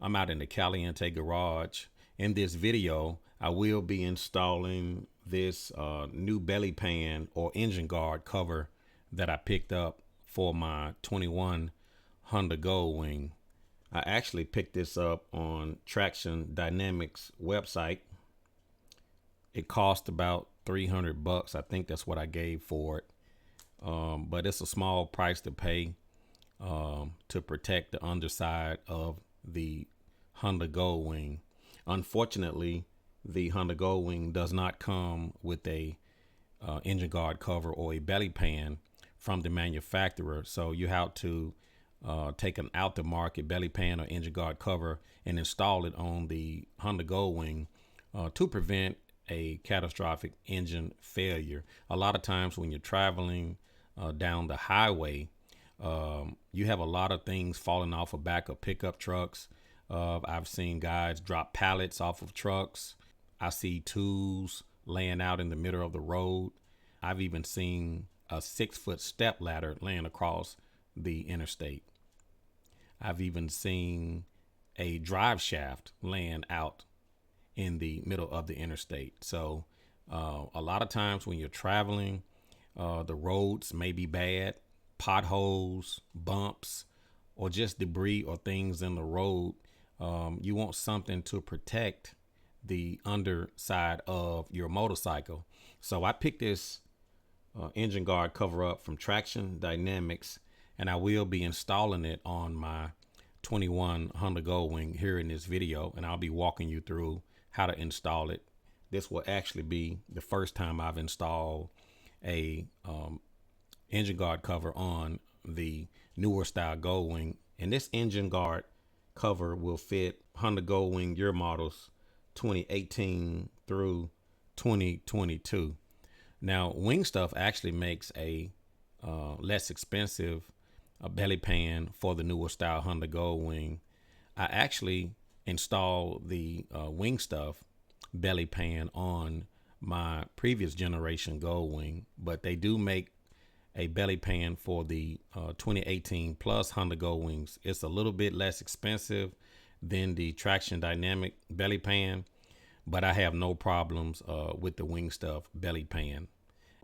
I'm out in the Caliente garage. In this video, I will be installing this new belly pan or engine guard cover that I picked up for my 21 Honda Goldwing. I actually picked this up on Traxxion Dynamics website. It cost about 300 bucks. I think that's what I gave for it. But it's a small price to pay to protect the underside of the Honda Goldwing. Unfortunately, the Honda Goldwing does not come with a engine guard cover or a belly pan from the manufacturer, so you have to take an out the market belly pan or engine guard cover and install it on the Honda Goldwing to prevent a catastrophic engine failure. A lot of times when you're traveling down the highway, you have a lot of things falling off the back of pickup trucks. I've seen guys drop pallets off of trucks. I see tools laying out in the middle of the road. I've even seen a 6-foot step ladder laying across the interstate. I've even seen a drive shaft laying out in the middle of the interstate. So a lot of times when you're traveling, the roads may be bad, potholes, bumps, or just debris or things in the road. You want something to protect the underside of your motorcycle. So I picked this engine guard cover up from Traxxion Dynamics, and I will be installing it on my 21 Honda Goldwing here in this video, and I'll be walking you through how to install it. This will actually be the first time I've installed a engine guard cover on the newer style Goldwing, and this engine guard cover will fit Honda Goldwing year models 2018 through 2022. Now, Wing Stuff actually makes a less expensive belly pan for the newer style Honda Goldwing. I actually installed the Wing Stuff belly pan on my previous generation Goldwing, but they do make a belly pan for the 2018 plus Honda Goldwings. It's a little bit less expensive than the Traxxion Dynamic belly pan, but I have no problems with the Wing Stuff belly pan.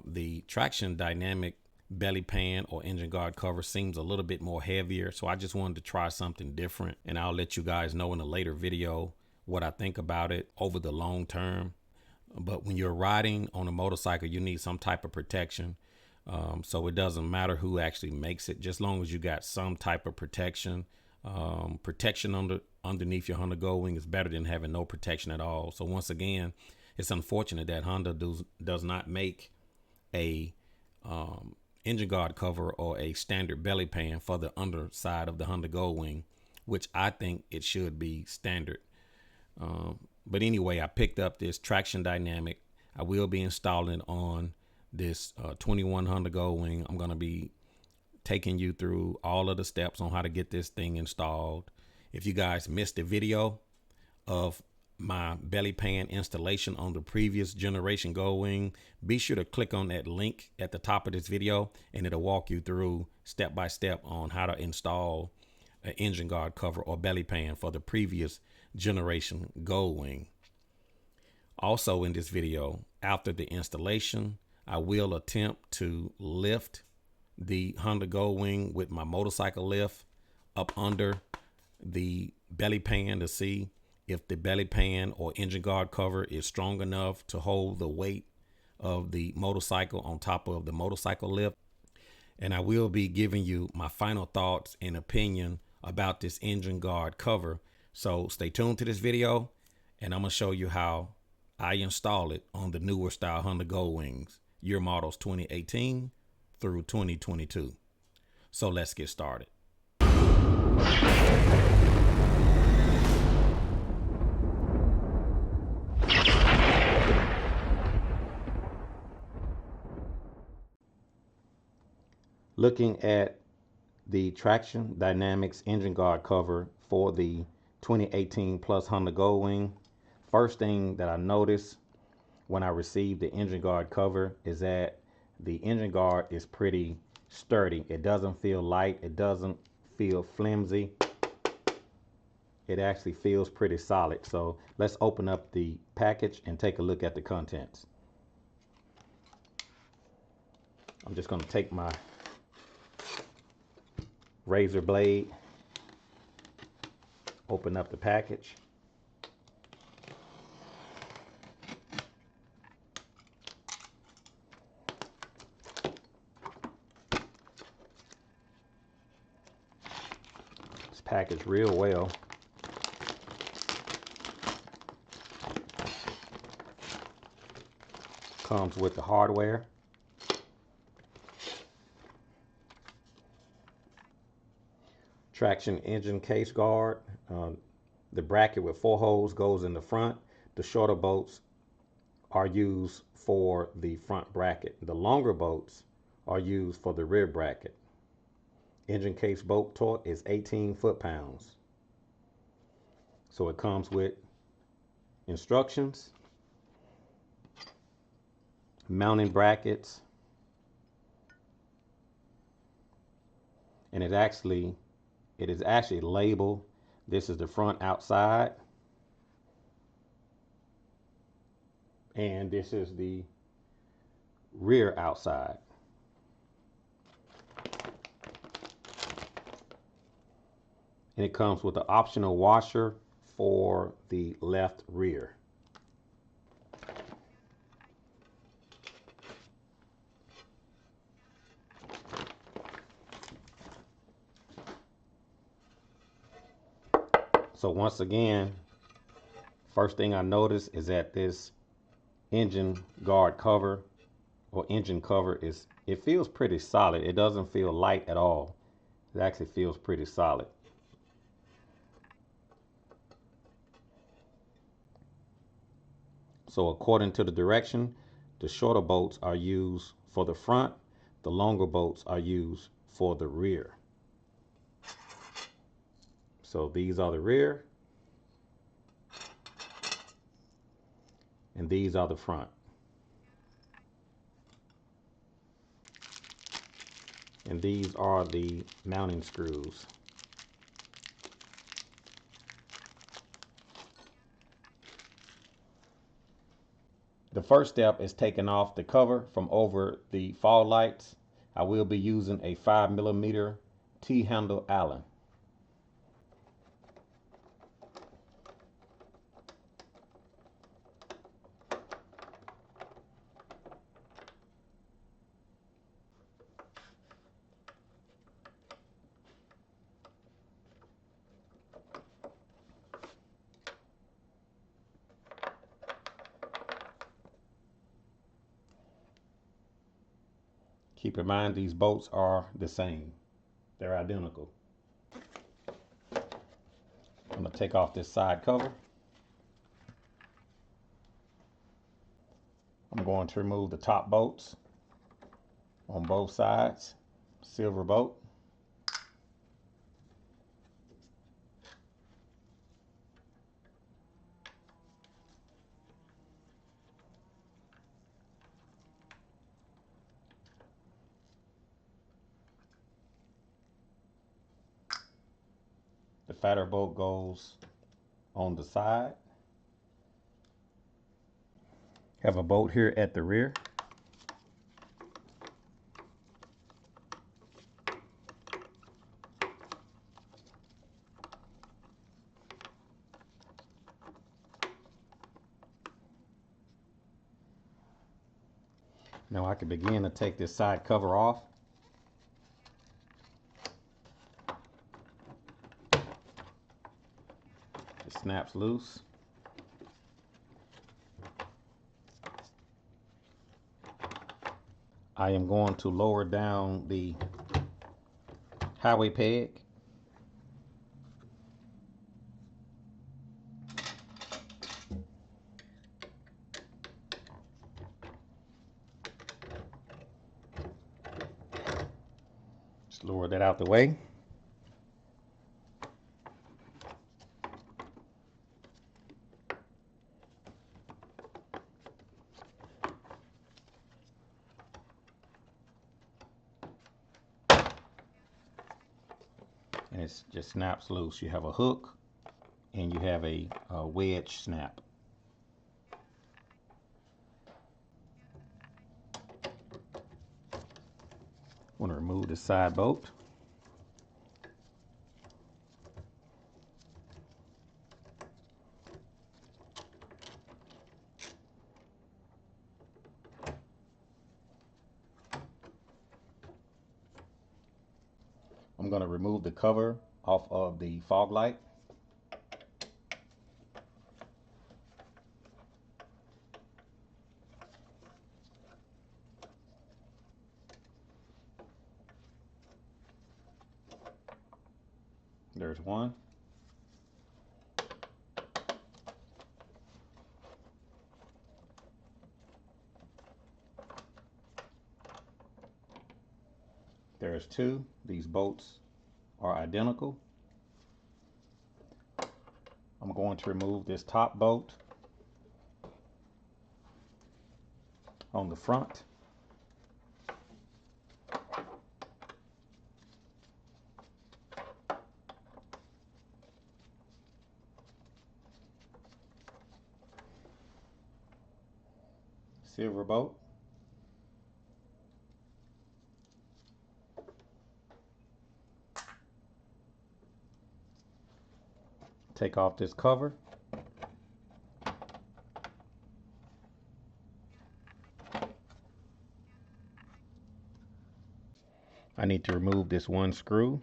The Traxxion Dynamic belly pan or engine guard cover seems a little bit more heavier, so I just wanted to try something different, and I'll let you guys know in a later video what I think about it over the long term. But when you're riding on a motorcycle, you need some type of protection. So it doesn't matter who actually makes it, just long as you got some type of protection. Protection underneath your Honda Goldwing is better than having no protection at all. So once again, it's unfortunate that Honda does not make a engine guard cover or a standard belly pan for the underside of the Honda Goldwing, which I think it should be standard. But anyway, I picked up this Traxxion Dynamic. I will be installing on this 21 Honda Goldwing. I'm going to be taking you through all of the steps on how to get this thing installed. If you guys missed the video of my belly pan installation on the previous generation Goldwing, be sure to click on that link at the top of this video, and it'll walk you through step by step on how to install an engine guard cover or belly pan for the previous generation Goldwing. Also in this video, after the installation, I will attempt to lift the Honda Goldwing with my motorcycle lift up under the belly pan to see if the belly pan or engine guard cover is strong enough to hold the weight of the motorcycle on top of the motorcycle lift. And I will be giving you my final thoughts and opinion about this engine guard cover. So stay tuned to this video, and I'm going to show you how I install it on the newer style Honda Goldwings, year models 2018 through 2022. So let's get started. Looking at the Traxxion Dynamics engine guard cover for the 2018 plus Honda Goldwing, first thing that I noticed when I received the engine guard cover is that the engine guard is pretty sturdy. It doesn't feel light. It doesn't feel flimsy. it actually feels pretty solid. So let's open up the package and take a look at the contents. I'm just going to take my razor blade, open up the package. It's packaged real well. Comes with the hardware. Traxxion engine case guard. The bracket with 4 holes goes in the front. The shorter bolts are used for the front bracket. The longer bolts are used for the rear bracket. Engine case bolt torque is 18 foot-pounds. So it comes with instructions, mounting brackets, and it is actually labeled. This is the front outside, and this is the rear outside. And it comes with an optional washer for the left rear. So once again, first thing I notice is that this engine guard cover or engine cover it feels pretty solid. It doesn't feel light at all. It actually feels pretty solid. So according to the direction, the shorter bolts are used for the front, the longer bolts are used for the rear. So these are the rear, and these are the front. And these are the mounting screws. The first step is taking off the cover from over the fog lights. I will be using a 5mm T-handle Allen. Keep in mind these bolts are the same. They're identical. I'm going to take off this side cover. I'm going to remove the top bolts on both sides. Silver bolt. The fatter bolt goes on the side. Have a bolt here at the rear. Now I can begin to take this side cover off. It snaps loose. I am going to lower down the highway peg. Just lower that out the way. And it just snaps loose. You have a hook and you have a wedge snap. Want to remove the side bolt. I'm going to remove the cover off of the fog light. There's one. There's two. These bolts are identical. I'm going to remove this top bolt on the front. Silver bolt. Take off this cover. I need to remove this one screw.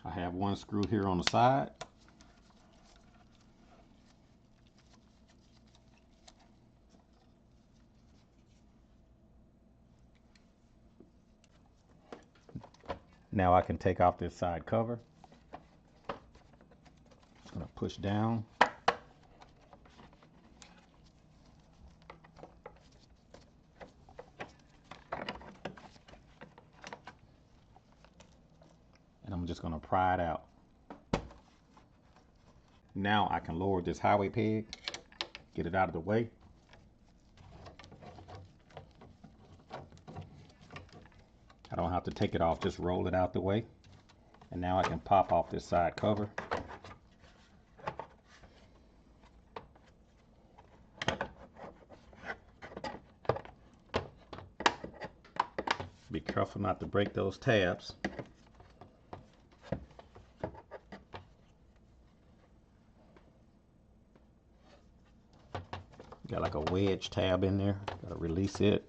I have one screw here on the side. Now I can take off this side cover. Just going to push down. And I'm just going to pry it out. Now I can lower this highway peg, get it out of the way. I don't have to take it off, just roll it out the way. And now I can pop off this side cover. Be careful not to break those tabs. Got like a wedge tab in there, gotta release it.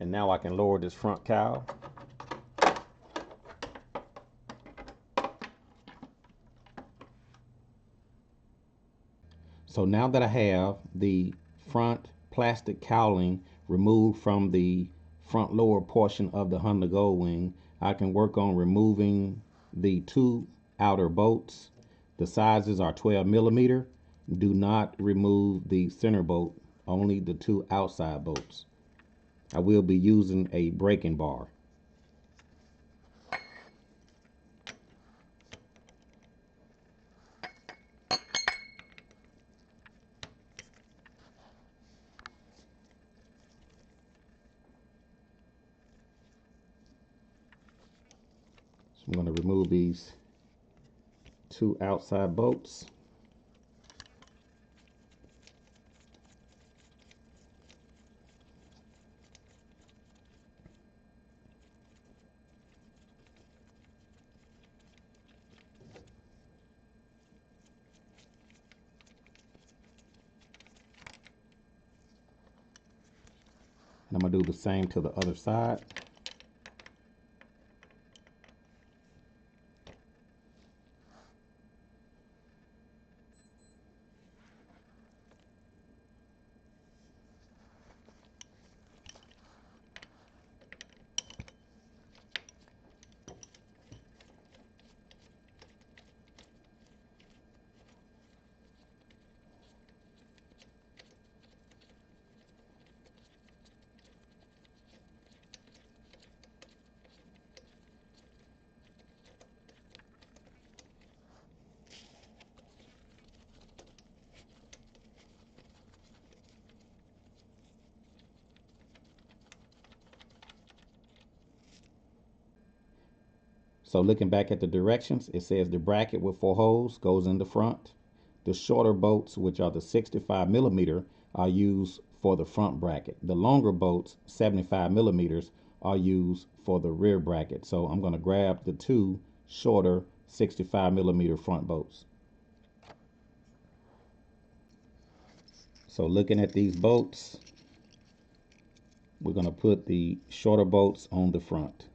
And now I can lower this front cowl. So now that I have the front plastic cowling removed from the front lower portion of the Honda Goldwing, I can work on removing the two outer bolts. The sizes are 12 millimeter. Do not remove the center bolt, only the two outside bolts. I will be using a braking bar. So I'm going to remove these two outside bolts. And I'm going to do the same to the other side. So looking back at the directions, it says the bracket with 4 holes goes in the front. The shorter bolts, which are the 65 millimeter, are used for the front bracket. The longer bolts, 75 millimeters, are used for the rear bracket. So I'm going to grab the 2 shorter 65 millimeter front bolts. So looking at these bolts, we're going to put the shorter bolts on the front.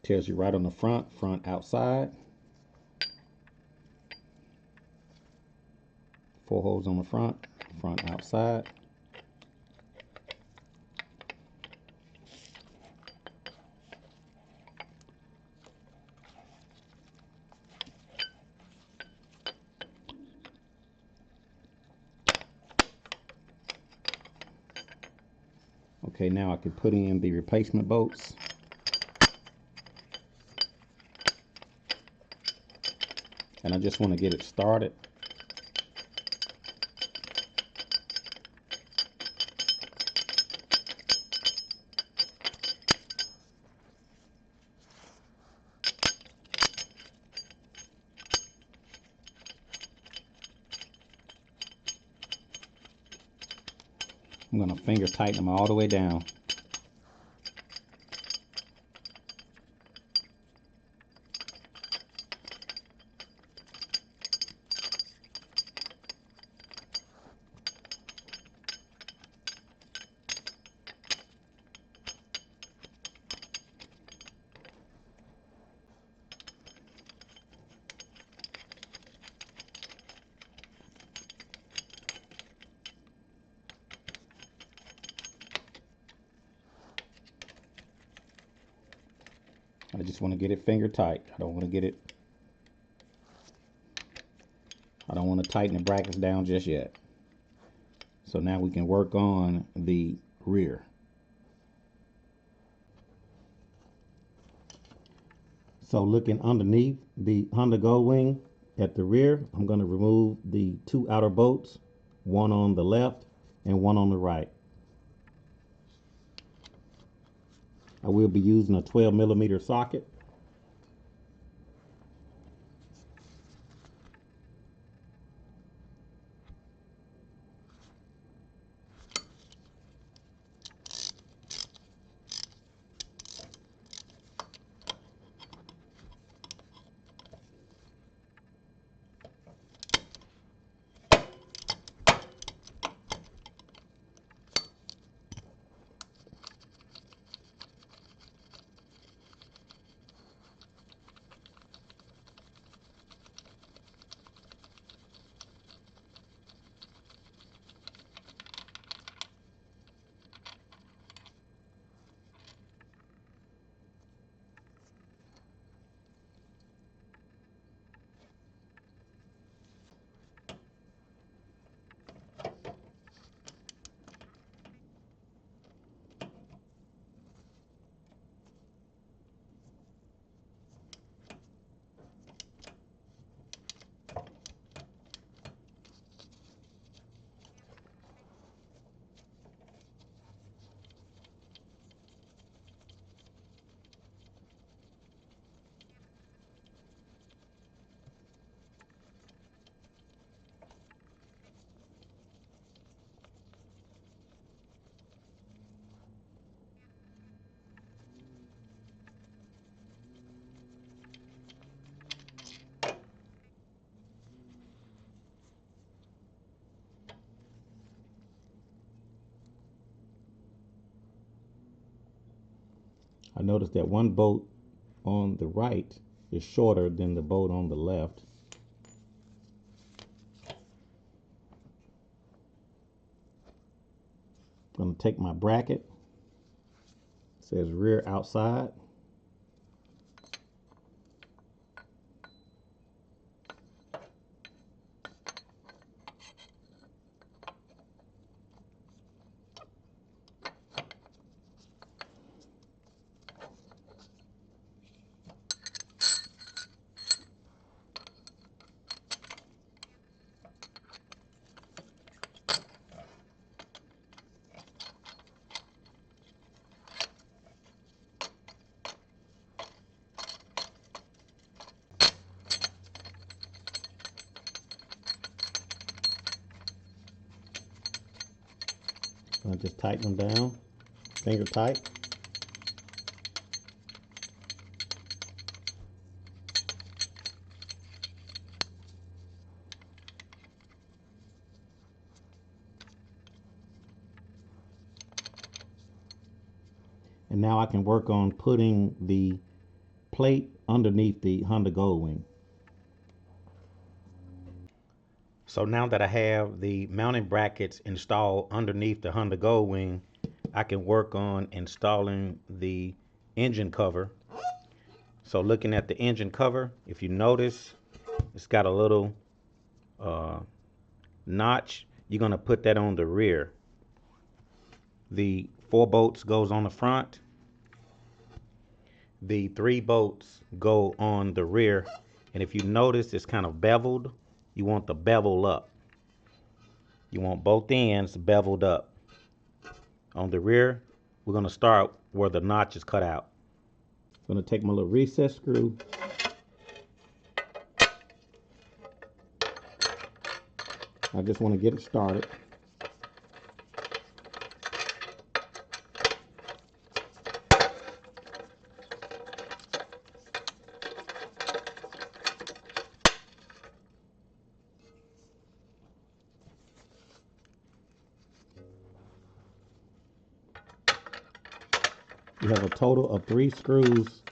Tells you right on the front, front outside. 4 holes on the front, front outside. Okay, now I can put in the replacement bolts. And I just want to get it started. I'm going to finger tighten them all the way down. I just want to get it finger tight. I don't want to tighten the brackets down just yet. So now we can work on the rear. So looking underneath the Honda Goldwing at the rear, I'm going to remove the 2 outer bolts, one on the left and one on the right. I will be using a 12 millimeter socket. I noticed that one bolt on the right is shorter than the bolt on the left. I'm going to take my bracket. It says rear outside. I just tighten them down, finger tight. And now I can work on putting the plate underneath the Honda Goldwing. So now that I have the mounting brackets installed underneath the Honda Goldwing, I can work on installing the engine cover. So looking at the engine cover, if you notice, it's got a little notch. You're going to put that on the rear. The 4 bolts goes on the front. The 3 bolts go on the rear. And if you notice, it's kind of beveled. You want the bevel up. You want both ends beveled up. On the rear, we're going to start where the notch is cut out. I'm going to take my little recess screw. I just want to get it started. You have a total of 3 screws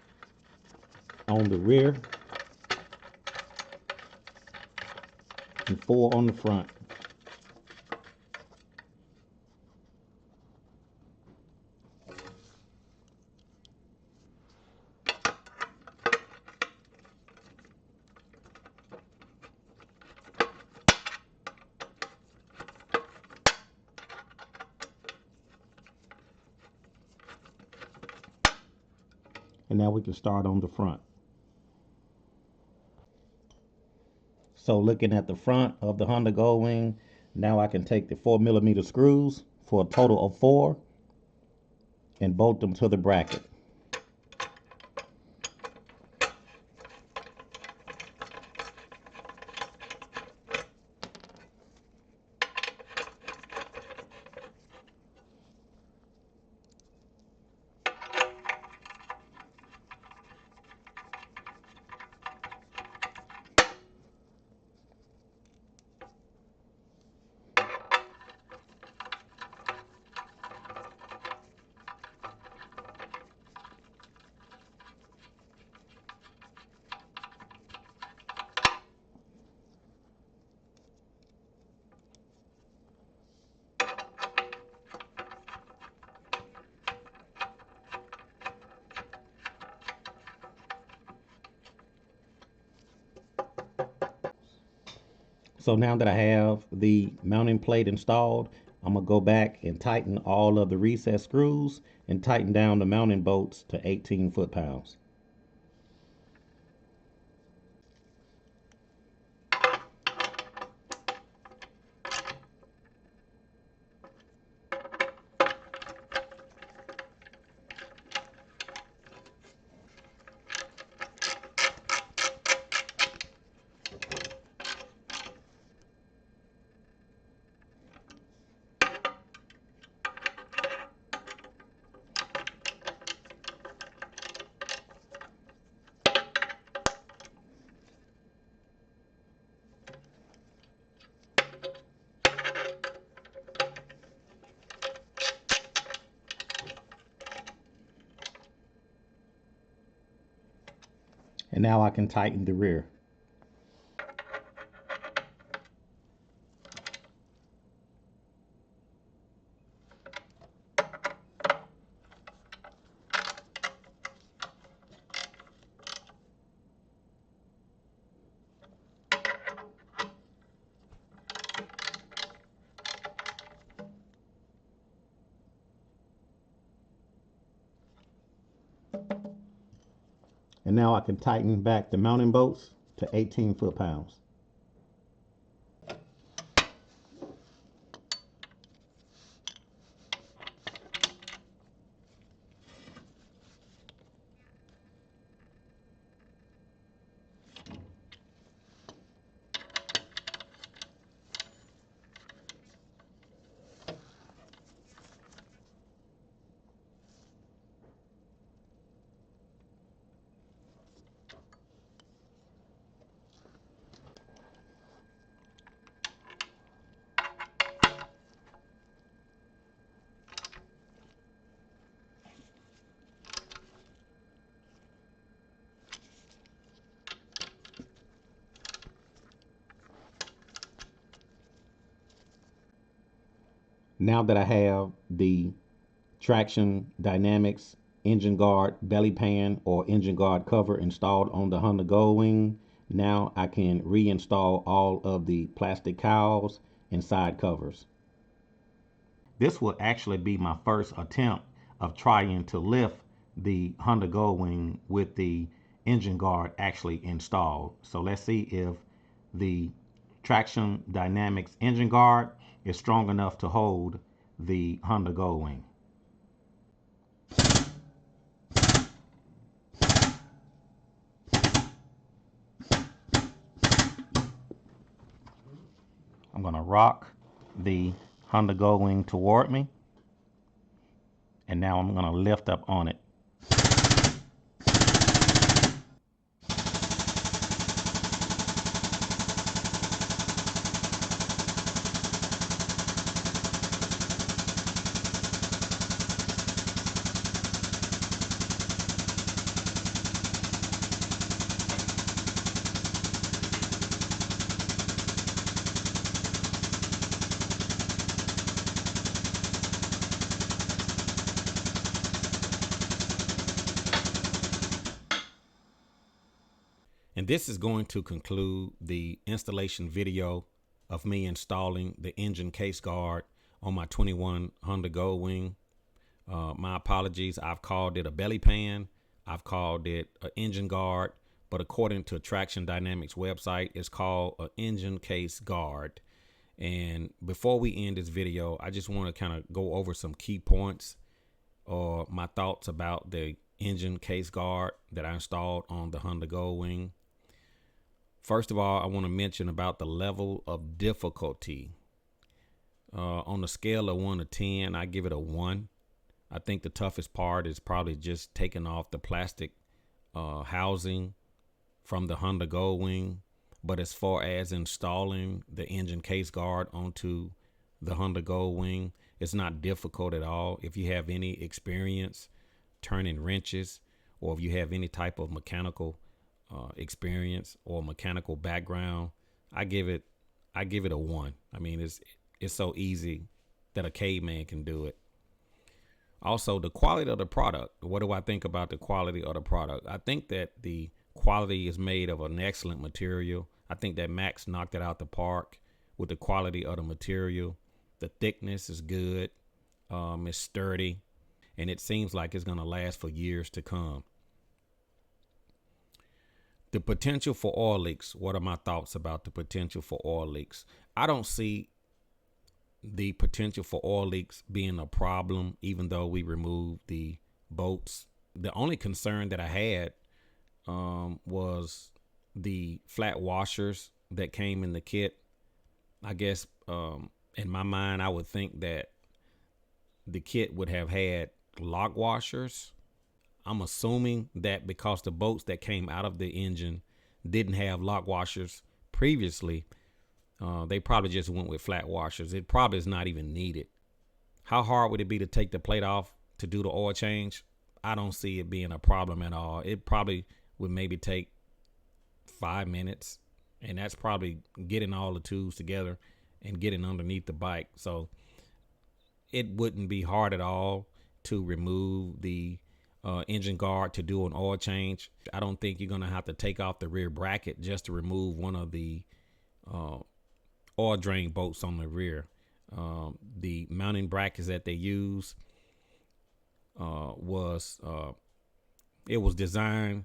on the rear and 4 on the front. And now we can start on the front. So looking at the front of the Honda Goldwing, now I can take the 4mm screws for a total of 4 and bolt them to the bracket. So now that I have the mounting plate installed, I'm going to go back and tighten all of the recess screws and tighten down the mounting bolts to 18 foot-pounds. And now I can tighten the rear. And now I can tighten back the mounting bolts to 18 foot-pounds. Now that I have the Traxxion Dynamics engine guard belly pan or engine guard cover installed on the Honda Goldwing, now I can reinstall all of the plastic cowls and side covers. This will actually be my first attempt of trying to lift the Honda Goldwing with the engine guard actually installed. So let's see if the Traxxion Dynamics engine guard is strong enough to hold the Honda Goldwing. I'm going to rock the Honda Goldwing toward me, and now I'm going to lift up on it. And this is going to conclude the installation video of me installing the engine case guard on my 21 Honda Goldwing. My apologies. I've called it a belly pan. I've called it an engine guard. But according to Traxxion Dynamics website, it's called an engine case guard. And before we end this video, I just want to kind of go over some key points or my thoughts about the engine case guard that I installed on the Honda Goldwing. First of all, I want to mention about the level of difficulty. On a scale of 1 to 10, I give it a 1. I think the toughest part is probably just taking off the plastic housing from the Honda Goldwing. But as far as installing the engine case guard onto the Honda Goldwing, it's not difficult at all. If you have any experience turning wrenches, or if you have any type of mechanical experience or mechanical background, I give it a 1. I mean, it's so easy that a caveman can do it. Also, the quality of the product. What do I think about the quality of the product? I think that the quality is made of an excellent material. I think that Max knocked it out the park with the quality of the material. The thickness is good. It's sturdy, and it seems like it's going to last for years to come. The potential for oil leaks. What are my thoughts about the potential for oil leaks? I don't see the potential for oil leaks being a problem, even though we removed the bolts. The only concern that I had was the flat washers that came in the kit. I guess in my mind, I would think that the kit would have had lock washers. I'm assuming that because the bolts that came out of the engine didn't have lock washers previously, they probably just went with flat washers. It probably is not even needed. How hard would it be to take the plate off to do the oil change? I don't see it being a problem at all. It probably would maybe take 5 minutes, and that's probably getting all the tools together and getting underneath the bike. So it wouldn't be hard at all to remove the engine guard to do an oil change. I don't think you're going to have to take off the rear bracket just to remove one of the oil drain bolts on the rear. The mounting brackets that they use was designed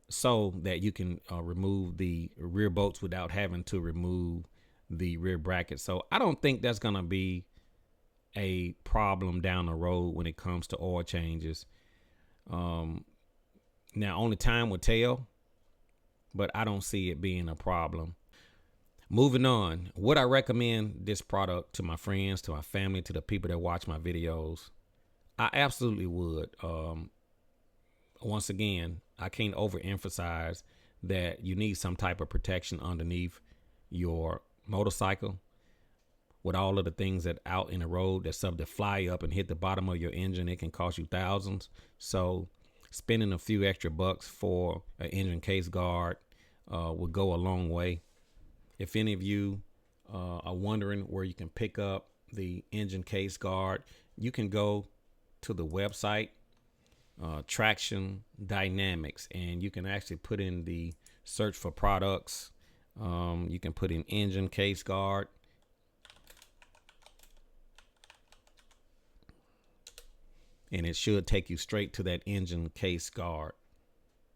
so that you can remove the rear bolts without having to remove the rear bracket. So I don't think that's going to be a problem down the road when it comes to oil changes. Now only time will tell, but I don't see it being a problem. Moving on, would I recommend this product to my friends, to my family, to the people that watch my videos? I absolutely would. Once again, I can't overemphasize that you need some type of protection underneath your motorcycle. With all of the things that out in the road that's up to fly up and hit the bottom of your engine, it can cost you thousands. So spending a few extra bucks for an engine case guard would go a long way. If any of you are wondering where you can pick up the engine case guard, you can go to the website, Traxxion Dynamics, and you can actually put in the search for products. You can put in engine case guard, and it should take you straight to that engine case guard,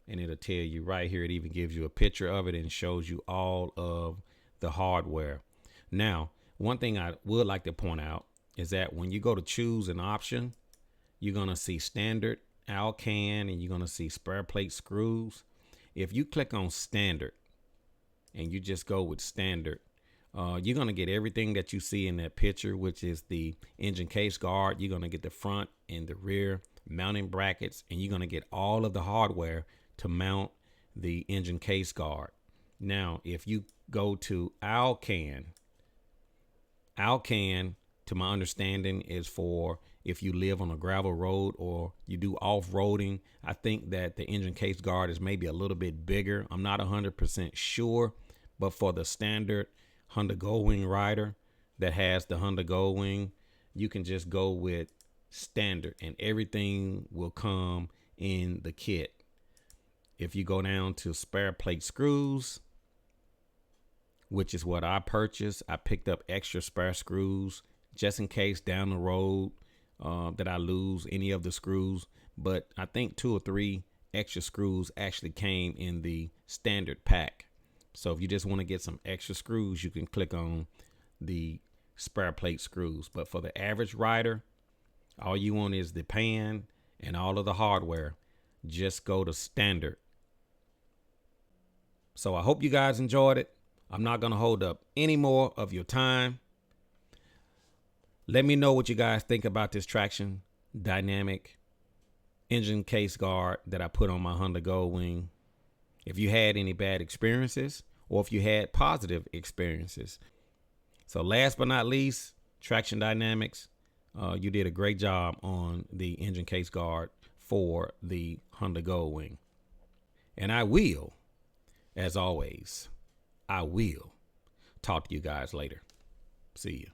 and it'll tell you right here. It even gives you a picture of it and shows you all of the hardware. Now, one thing I would like to point out is that when you go to choose an option, you're going to see standard, ALCAN, and you're going to see spare plate screws. If you click on standard and you just go with standard, you're going to get everything that you see in that picture, which is the engine case guard. You're going to get the front and the rear mounting brackets, and you're going to get all of the hardware to mount the engine case guard. Now, if you go to ALCAN, to my understanding, is for if you live on a gravel road or you do off-roading. I think that the engine case guard is maybe a little bit bigger. I'm not 100% sure, but for the standard Honda Goldwing rider that has the Honda Goldwing, you can just go with standard and everything will come in the kit. If you go down to spare plate screws, which is what I purchased, I picked up extra spare screws just in case down the road that I lose any of the screws. But I think 2 or 3 extra screws actually came in the standard pack. So if you just want to get some extra screws, you can click on the spare plate screws. But for the average rider, all you want is the pan and all of the hardware. Just go to standard. So I hope you guys enjoyed it. I'm not going to hold up any more of your time. Let me know what you guys think about this Traxxion Dynamic engine case guard that I put on my Honda Goldwing. If you had any bad experiences or if you had positive experiences. So last but not least, Traxxion Dynamics, you did a great job on the engine case guard for the Honda Goldwing. And I will, as always, I will talk to you guys later. See you.